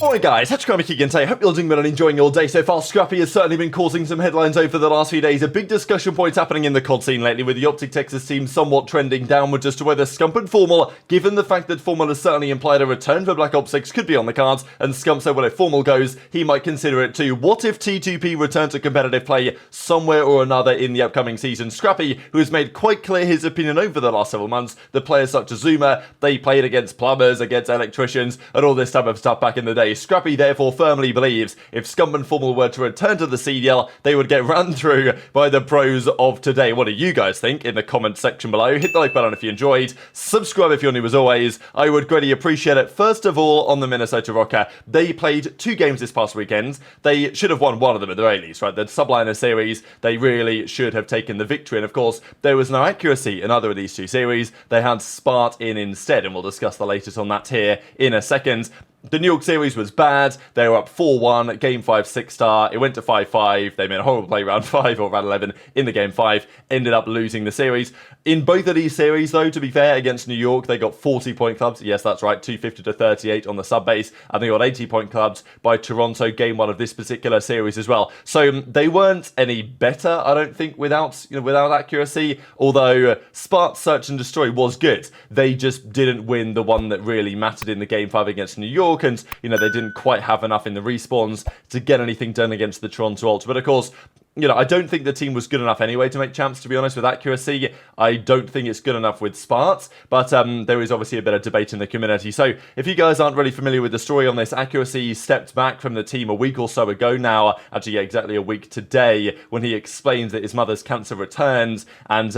Alright guys, Scrappy again today. Hope you're doing well and enjoying your day so far. Scrappy has certainly been causing some headlines over the last few days. A big discussion point happening in the COD scene lately, with the OpTic Texas team somewhat trending downwards as to whether Scump and Formal, given the fact that Formal has certainly implied a return for Black Ops 6 could be on the cards, and Scump said, well, if Formal goes, he might consider it too. What if T2P return to competitive play somewhere or another in the upcoming season? Scrappy, who has made quite clear his opinion over the last several months, the players such as Zuma, they played against plumbers, against electricians, and all this type of stuff back in the day. Scrappy therefore firmly believes if Scump and Formal were to return to the CDL, they would get run through by the pros of today. What do you guys think in the comment section below? Hit the like button if you enjoyed. Subscribe if you're new as always. I would greatly appreciate it. First of all, on the Minnesota Rokkr, they played 2 games this past weekend. They should have won one of them at the very least, right? The Subliner series, they really should have taken the victory. And of course, there was no accuracy in either of these 2 series. They had Spart in instead, and we'll discuss the latest on that here in a second. The New York series was bad. They were up 4-1, game 5 6-star. It went to 5-5. They made a horrible play round 5 or round 11 in the game 5. Ended up losing the series. In both of these series, though, to be fair, against New York, they got 40-point clubs. Yes, that's right, 250 to 38 on the sub base. And they got 80-point clubs by Toronto, game 1 of this particular series as well. So they weren't any better, I don't think, without accuracy. Although Spart Search and Destroy was good. They just didn't win the one that really mattered in the game 5 against New York. And, they didn't quite have enough in the respawns to get anything done against the Toronto Ultra. But of course, I don't think the team was good enough anyway to make champs, to be honest, with accuracy. I don't think it's good enough with Spart, but there is obviously a bit of debate in the community. So if you guys aren't really familiar with the story on this, accuracy stepped back from the team a week or so ago now, actually exactly a week today, when he explains that his mother's cancer returns, and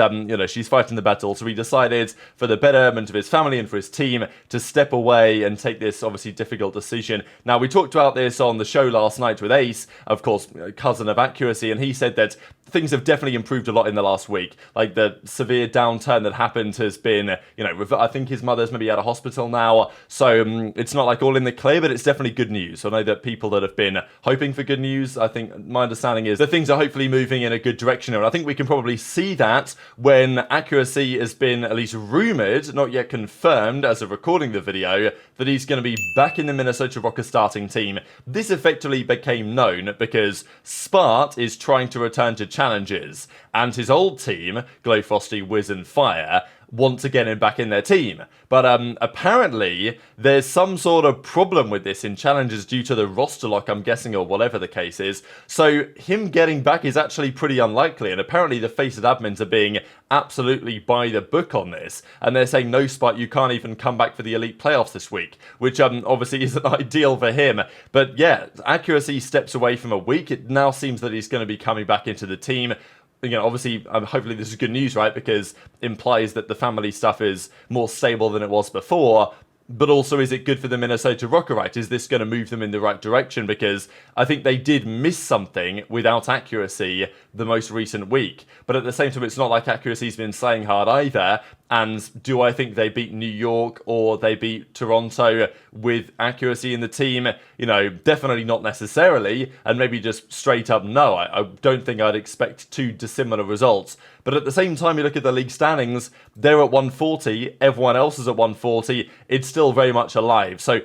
she's fighting the battle. So he decided, for the betterment of his family and for his team, to step away and take this obviously difficult decision. Now, we talked about this on the show last night with Ace, of course, cousin of accuracy, and he said that things have definitely improved a lot in the last week. Like, the severe downturn that happened has been, I think his mother's maybe out of hospital now, so it's not like all in the clear, but it's definitely good news. I know that people that have been hoping for good news, I think my understanding is that things are hopefully moving in a good direction, and I think we can probably see that when accuracy has been at least rumoured, not yet confirmed as of recording the video, that he's going to be back in the Minnesota Rokkr starting team. This effectively became known because Spart is trying to return to challenges, and his old team, Glowfrosty, Wiz and Fire, want to get him back in their team. But apparently there's some sort of problem with this in challenges due to the roster lock, I'm guessing, or whatever the case is. So him getting back is actually pretty unlikely, and apparently the FaZe admins are being absolutely by the book on this, and they're saying, no, Spart, you can't even come back for the Elite Playoffs this week, which obviously isn't ideal for him. But yeah, accuracy steps away from a week. It now seems that he's going to be coming back into the team. Obviously, hopefully this is good news, right? Because it implies that the family stuff is more stable than it was before. But also, is it good for the Minnesota Rokkr, right? Is this going to move them in the right direction? Because I think they did miss something without accuracy the most recent week. But at the same time, it's not like accuracy's been slaying hard either. And do I think they beat New York or they beat Toronto with accuracy in the team? Definitely not necessarily. And maybe just straight up no. I don't think I'd expect 2 dissimilar results. But at the same time, you look at the league standings, they're at 140, everyone else is at 140, it's still very much alive. So,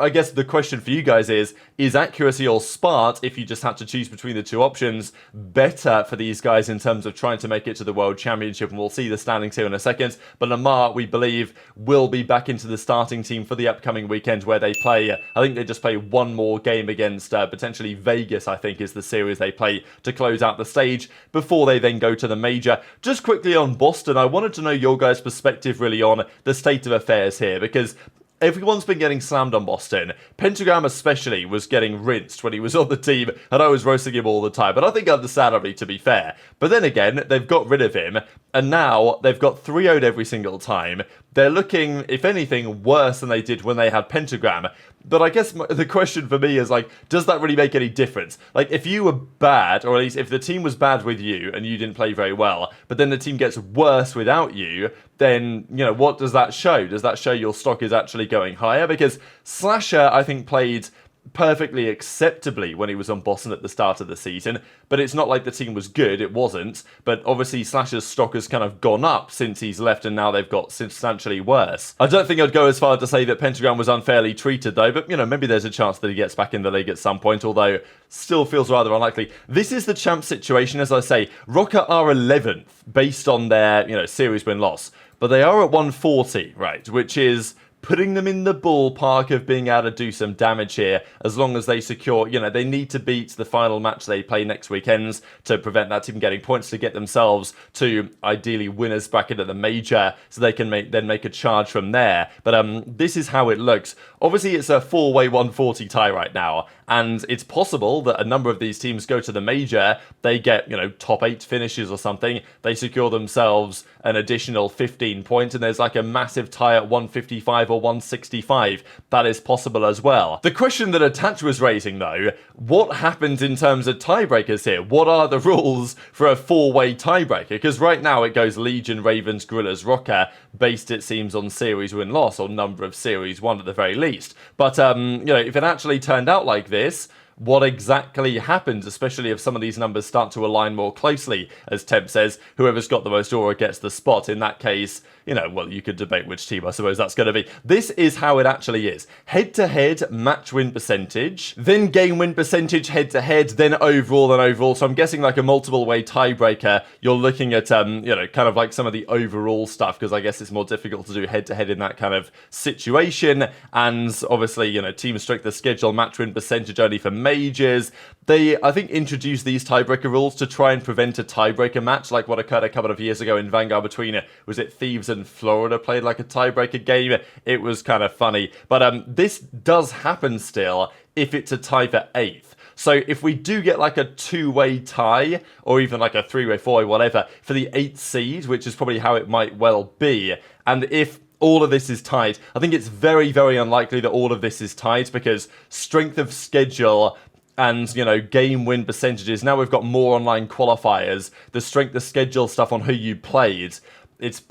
I guess the question for you guys is accuracy or Spart, if you just had to choose between the 2 options, better for these guys in terms of trying to make it to the World Championship? And we'll see the standings here in a second. But Lamar, we believe, will be back into the starting team for the upcoming weekend, where they play, I think they just play one more game against potentially Vegas, I think is the series they play to close out the stage before they then go to the major. Just quickly on Boston, I wanted to know your guys' perspective really on the state of affairs here, because everyone's been getting slammed on Boston. Pentagrxm especially was getting rinsed when he was on the team, and I was roasting him all the time. But I think understandably, to be fair. But then again, they've got rid of him, and now they've got 3-0'd every single time. They're looking, if anything, worse than they did when they had Pentagrxm. But I guess the question for me is, does that really make any difference? If you were bad, or at least if the team was bad with you and you didn't play very well, but then the team gets worse without you, then, what does that show? Does that show your stock is actually going higher? Because Slasher, I think, played perfectly acceptably when he was on Boston at the start of the season, but it's not like the team was good, it wasn't. But obviously Slash's stock has kind of gone up since he's left, and now they've got substantially worse. I don't think I'd go as far to say that Pentagrxm was unfairly treated though, but you know, maybe there's a chance that he gets back in the league at some point, although still feels rather unlikely. This is the champ situation, as I say. Rokkr are 11th based on their, you know, series win-loss, but they are at 140, right, which is putting them in the ballpark of being able to do some damage here, as long as they secure, you know, they need to beat the final match they play next weekend to prevent that team getting points to get themselves to ideally winners bracket at the major, so they can make a charge from there. But this is how it looks. Obviously, it's a 4-way 140 tie right now, and it's possible that a number of these teams go to the major, they get, you know, top 8 finishes or something, they secure themselves an additional 15 points, and there's like a massive tie at 155 or 165. That is possible as well. The question that Attach was raising though, what happens in terms of tiebreakers here? What are the rules for a 4-way tiebreaker? Because right now it goes Legion, Ravens, Gorillas, Rokkr, based it seems on series win-loss, or number of series won at the very least. But you know, if it actually turned out like this, what exactly happens, especially if some of these numbers start to align more closely? As Temp says, whoever's got the most aura gets the spot. In that case, you know, well, you could debate which team I suppose that's going to be. This is how it actually is. Head-to-head match win percentage, then game win percentage head-to-head, then overall. So I'm guessing like a multiple way tiebreaker, you're looking at, you know, kind of like some of the overall stuff, because I guess it's more difficult to do head-to-head in that kind of situation. And obviously, you know, team strength of schedule, match win percentage only for majors. They, I think, introduced these tiebreaker rules to try and prevent a tiebreaker match, like what occurred a couple of years ago in Vanguard between, was it Thieves and Florida played like a tiebreaker game? It was kind of funny. But this does happen still if it's a tie for 8th. So if we do get like a 2-way tie, or even like a 3-way, 4-way, whatever, for the 8th seed, which is probably how it might well be, and if all of this is tied, I think it's very, very unlikely that all of this is tied, because strength of schedule and, you know, game win percentages, now we've got more online qualifiers, the strength of schedule stuff on who you played.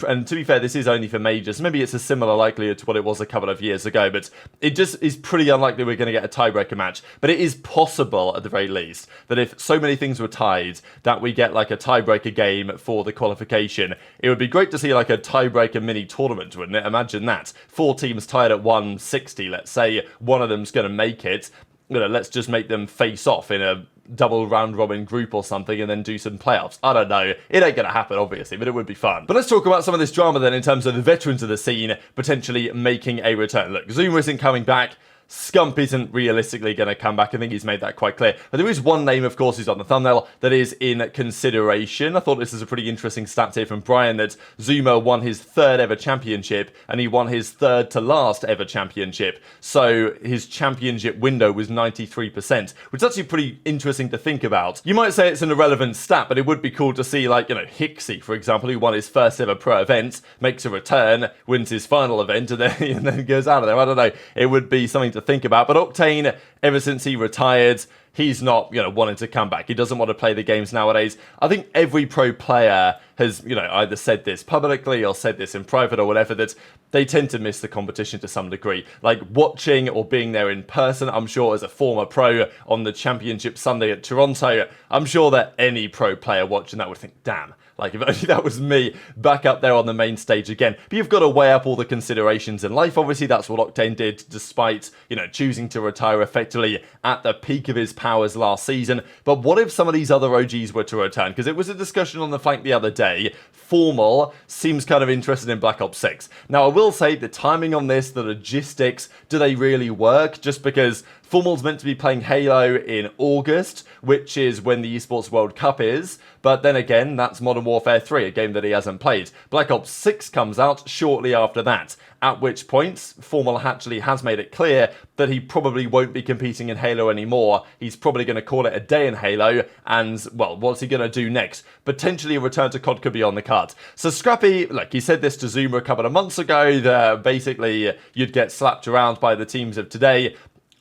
And to be fair, this is only for majors. Maybe it's a similar likelihood to what it was a couple of years ago, but it just is pretty unlikely we're going to get a tiebreaker match. But it is possible, at the very least, that if so many things were tied, that we get like a tiebreaker game for the qualification. It would be great to see like a tiebreaker mini tournament, wouldn't it? Imagine that. 4 teams tied at 160, let's say one of them's going to make it. You know, let's just make them face off in a double round robin group or something and then do some playoffs. I don't know. It ain't gonna happen, obviously, but it would be fun. But let's talk about some of this drama then in terms of the veterans of the scene potentially making a return. Look, Zuma isn't coming back. Scump isn't realistically going to come back. I think he's made that quite clear. But there is one name, of course, who's on the thumbnail that is in consideration. I thought this is a pretty interesting stat here from Brian, that Zuma won his 3rd ever championship, and he won his 3rd to last ever championship. So his championship window was 93%, which is actually pretty interesting to think about. You might say it's an irrelevant stat, but it would be cool to see, like, you know, Hixie, for example, who won his 1st ever pro event, makes a return, wins his final event, and then goes out of there. I don't know. It would be something to think about. But Octane, ever since he retired, he's not, you know, wanting to come back. He doesn't want to play the games nowadays. I think every pro player has, you know, either said this publicly or said this in private or whatever, that they tend to miss the competition to some degree. Like watching or being there in person, I'm sure as a former pro on the championship Sunday at Toronto, I'm sure that any pro player watching that would think, damn, like if only that was me back up there on the main stage again. But you've got to weigh up all the considerations in life. Obviously, that's what Octane did, despite, you know, choosing to retire effectively at the peak of his powers last season. But what if some of these other OGs were to return? Because it was a discussion on the flank the other day. Formal seems kind of interested in Black Ops 6. Now, I will say the timing on this, the logistics, do they really work? Just because Formal's meant to be playing Halo in August, which is when the Esports World Cup is, but then again, that's Modern Warfare 3, a game that he hasn't played. Black Ops 6 comes out shortly after that, at which point, Formal actually has made it clear that he probably won't be competing in Halo anymore. He's probably going to call it a day in Halo, and, well, what's he going to do next? Potentially a return to COD could be on the cards. So Scrappy, like, he said this to Zuma a couple of months ago, that basically you'd get slapped around by the teams of today.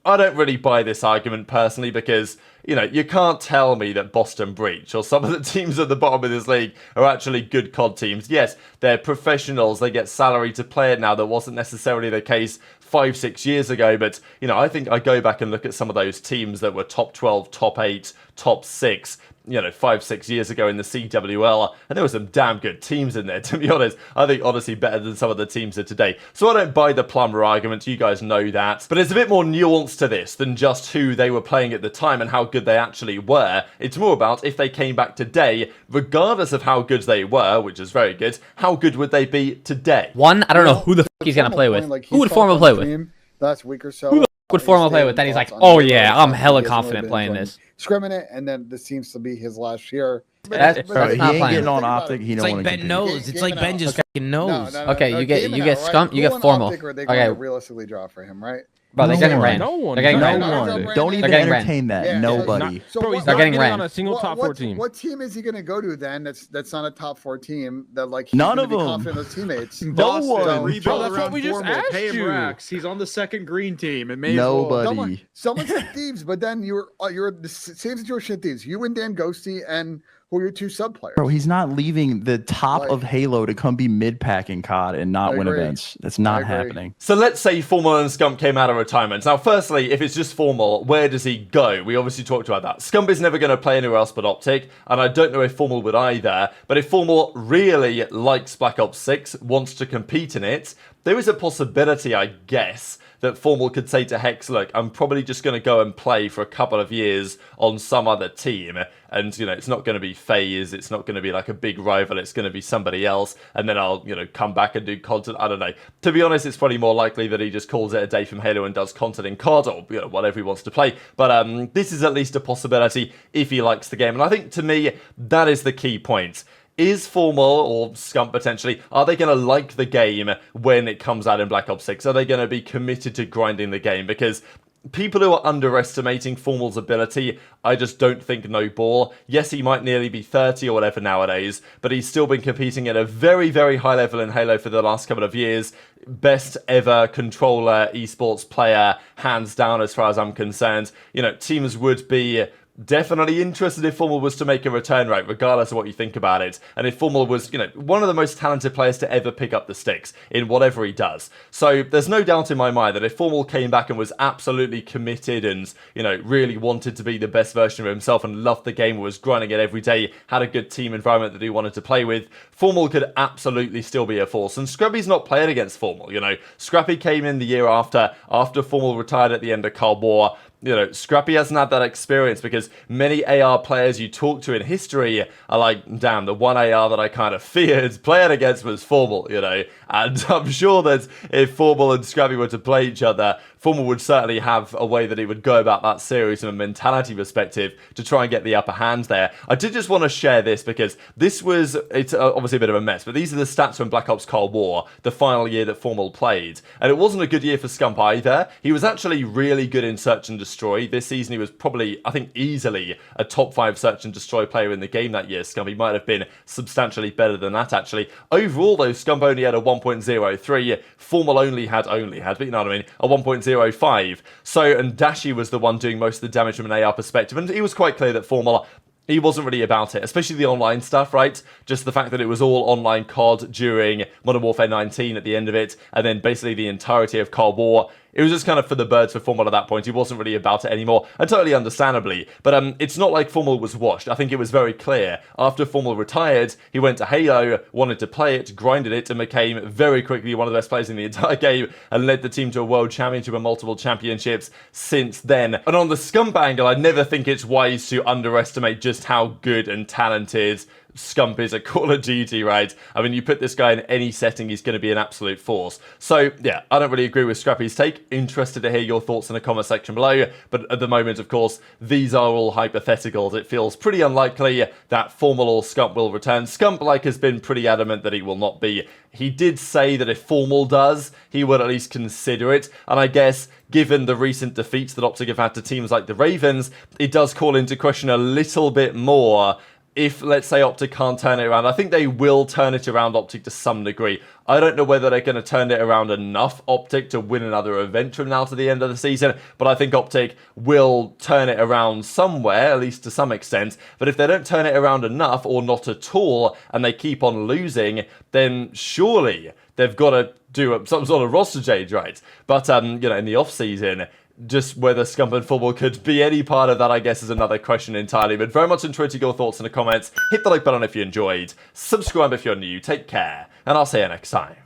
I don't really buy this argument personally, because you know, you can't tell me that Boston Breach or some of the teams at the bottom of this league are actually good COD teams. Yes, they're professionals, they get salary to play it now. That wasn't necessarily the case 5-6 years ago, but, you know, I think I go back and look at some of those teams that were top 12, top 8, top 6, you know, 5-6 years ago in the CWL, and there were some damn good teams in there, to be honest. I think, honestly, better than some of the teams of today. So I don't buy the plumber argument, you guys know that. But there's a bit more nuance to this than just who they were playing at the time and how good they actually were. It's more about if they came back today, regardless of how good they were, which is very good, how good would they be today? One, I don't know who the f he's going to play with. Who would Formal play with? Last week or so. Who the f would Formal play with? Then he's like, oh yeah, I'm hella confident playing this. Scrimming it, and then this seems to be his last year. That's He ain't not playing. getting on OpTic. He It's don't like want to Ben compete. knows. It's like Ben just fucking knows. Okay, you get Scump, you get Formal. Are they going Okay, to realistically draw for him, right? bro, they're getting ran. No one. They're getting ran. No one. They're Don't even getting ran. entertain that. Yeah, Nobody. So Bro, he's They're not getting getting ran. on a single top 4 team. What team is he going to go to then? That's not a top 4 team. That like he's None gonna of be them. confident in those teammates. No one. Bro, that's what we just asked Pay him you. racks. He's on the second green team. It may as well. Nobody. Someone said Thieves, but then you're the same situation at Thieves. You and Dan Ghosty, and who are your 2 sub players? Bro, he's not leaving the top of Halo to come be mid-pack in COD and not win agree. events. That's not agree. happening. So let's say Formal and Scump came out of retirement. Now, firstly, if it's just Formal, where does he go? We obviously talked about that. Scump is never going to play anywhere else but OpTic, and I don't know if Formal would either. But if Formal really likes Black Ops 6, wants to compete in it, there is a possibility, I guess, that Formal could say to Hex, look, I'm probably just going to go and play for a couple of years on some other team. And, you know, it's not going to be FaZe, it's not going to be like a big rival, it's going to be somebody else. And then I'll, you know, come back and do content. I don't know. To be honest, it's probably more likely that he just calls it a day from Halo and does content in COD or, you know, whatever he wants to play. But this is at least a possibility if he likes the game. And I think, to me, that is the key point. Is Formal or Scump potentially, are they going to like the game when it comes out in Black Ops 6? Are they going to be committed to grinding the game? Because people who are underestimating Formal's ability, I just don't think no ball. Yes, he might nearly be 30 or whatever nowadays, but he's still been competing at a very, very high level in Halo for the last couple of years. Best ever controller, esports player, hands down as far as I'm concerned. You know, teams would be definitely interested if Formal was to make a return rate, regardless of what you think about it. And if Formal was, you know, one of the most talented players to ever pick up the sticks in whatever he does. So there's no doubt in my mind that if Formal came back and was absolutely committed and, you know, really wanted to be the best version of himself and loved the game, was grinding it every day, had a good team environment that he wanted to play with, Formal could absolutely still be a force. And Scrappy's not played against Formal, you know. Scrappy came in the year after Formal retired at the end of Cold War. You know, Scrappy hasn't had that experience because many AR players you talk to in history are like, damn, the one AR that I kind of feared playing against was Formal, you know. And I'm sure that if Formal and Scrappy were to play each other, Formal would certainly have a way that he would go about that series from a mentality perspective to try and get the upper hand there. I did just want to share this because it's obviously a bit of a mess, but these are the stats from Black Ops Cold War, the final year that Formal played. And it wasn't a good year for Scump either. He was actually really good in Search and Destroy. This season he was probably, I think, easily a top 5 Search and Destroy player in the game that year, Scump. He might have been substantially better than that, actually. Overall, though, Scump only had a 1.03. Formal only had, but you know what I mean, a 1.05. So, and Dashy was the one doing most of the damage from an AR perspective, and he was quite clear that Formal, he wasn't really about it, especially the online stuff, right? Just the fact that it was all online COD during Modern Warfare 19 at the end of it, and then basically the entirety of Cold War. It was just kind of for the birds for Formal at that point. He wasn't really about it anymore, and totally understandably. But it's not like Formal was washed. I think it was very clear. After Formal retired, he went to Halo, wanted to play it, grinded it, and became very quickly one of the best players in the entire game, and led the team to a world championship and multiple championships since then. And on the Scump angle, I never think it's wise to underestimate just how good and talented Scump is at Call of Duty, right? I mean, you put this guy in any setting, he's going to be an absolute force. So, yeah, I don't really agree with Scrappy's take. Interested to hear your thoughts in the comment section below. But at the moment, of course, these are all hypotheticals. It feels pretty unlikely that Formal or Scump will return. Scump, like, has been pretty adamant that he will not be. He did say that if Formal does, he would at least consider it. And I guess, given the recent defeats that OpTic have had to teams like the Ravens, it does call into question a little bit more if, let's say, OpTic can't turn it around, I think they will turn it around OpTic to some degree. I don't know whether they're going to turn it around enough OpTic to win another event from now to the end of the season, but I think OpTic will turn it around somewhere, at least to some extent. But if they don't turn it around enough, or not at all, and they keep on losing, then surely they've got to do some sort of roster change, right? But, you know, in the off-season, just whether Scump and Football could be any part of that, I guess, is another question entirely. But very much enjoyed your thoughts in the comments. Hit the like button if you enjoyed. Subscribe if you're new. Take care. And I'll see you next time.